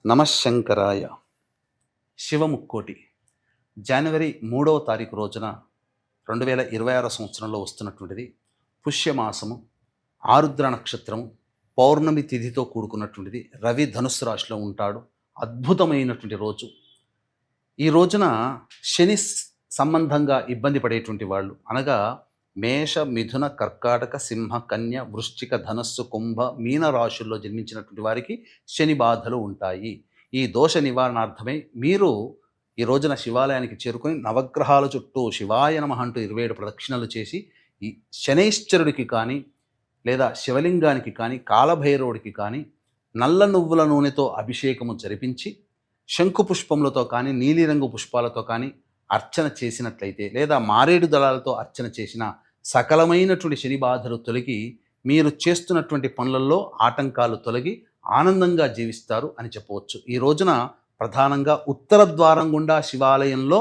నమశంకరాయ. శివముక్కోటి జనవరి 3వ తారీఖు రోజున 2026 సంవత్సరంలో వస్తున్నటువంటిది పుష్యమాసము, ఆరుద్ర నక్షత్రము, పౌర్ణమి తిథితో కూడుకున్నటువంటిది. రవి ధనుస్సు రాశిలో ఉంటాడు. అద్భుతమైనటువంటి రోజు. ఈ రోజున శని సంబంధంగా ఇబ్బంది పడేటువంటి వాళ్ళు అనగా మేష, మిథున, కర్కాటక, సింహ, కన్య, వృశ్చిక, ధనస్సు, కుంభ, మీన రాశుల్లో జన్మించినటువంటి వారికి శని బాధలు ఉంటాయి. ఈ దోష నివారణార్థమై మీరు ఈ రోజున శివాలయానికి చేరుకొని నవగ్రహాల చుట్టూ శివాయ నమః అంటూ 27 ప్రదక్షిణలు చేసి ఈ శనైశ్చరుడికి కానీ లేదా శివలింగానికి కానీ కాలభైరవుడికి కానీ నల్ల నువ్వుల నూనెతో అభిషేకము జరిపించి శంకు పుష్పములతో కానీ నీలిరంగు పుష్పాలతో కానీ అర్చన చేసినట్లయితే లేదా మారేడు దళాలతో అర్చన చేసిన సకలమైనటువంటి శని బాధలు తొలగి మీరు చేస్తున్నటువంటి పనులలో ఆటంకాలు తొలగి ఆనందంగా జీవిస్తారు అని చెప్పవచ్చు. ఈ రోజున ప్రధానంగా ఉత్తర ద్వారం గుండా శివాలయంలో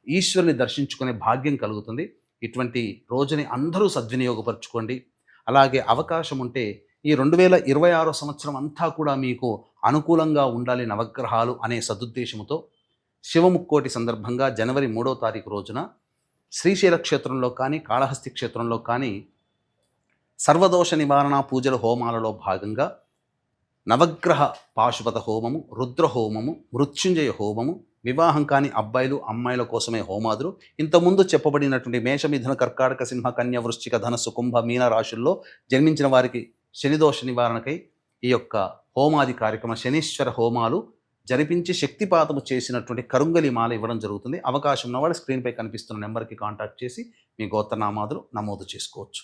ఈశ్వరుని దర్శించుకునే భాగ్యం కలుగుతుంది. ఇటువంటి రోజుని అందరూ సద్వినియోగపరచుకోండి. అలాగే అవకాశం ఉంటే ఈ 2026 సంవత్సరం అంతా కూడా మీకు అనుకూలంగా ఉండాలి నవగ్రహాలు అనే సదుద్దేశంతో శివముక్కోటి సందర్భంగా జనవరి 3వ తారీఖు రోజున శ్రీశైల క్షేత్రంలో కానీ కాళహస్తి క్షేత్రంలో కానీ సర్వదోష నివారణ పూజల హోమాలలో భాగంగా నవగ్రహ పాశుపత హోమము, రుద్ర హోమము, మృత్యుంజయ హోమము, వివాహం కాని అబ్బాయిలు అమ్మాయిల కోసమే హోమాదులు, ఇంతకుముందు చెప్పబడినటువంటి మేష, మిథున, కర్కాటక, సింహ, కన్య, వృశ్చిక, ధనస్సు, కుంభ, మీన రాశుల్లో జన్మించిన వారికి శనిదోష నివారణకై ఈ యొక్క హోమాది కార్యక్రమ శనీశ్వర హోమాలు జరిపించి శక్తిపాతము చేసినటువంటి కరుంగలి మాల ఇవ్వడం జరుగుతుంది. అవకాశం ఉన్నవాడు స్క్రీన్పై కనిపిస్తున్న నెంబర్కి కాంటాక్ట్ చేసి మీ గోత్రనామాదులు నమోదు చేసుకోవచ్చు.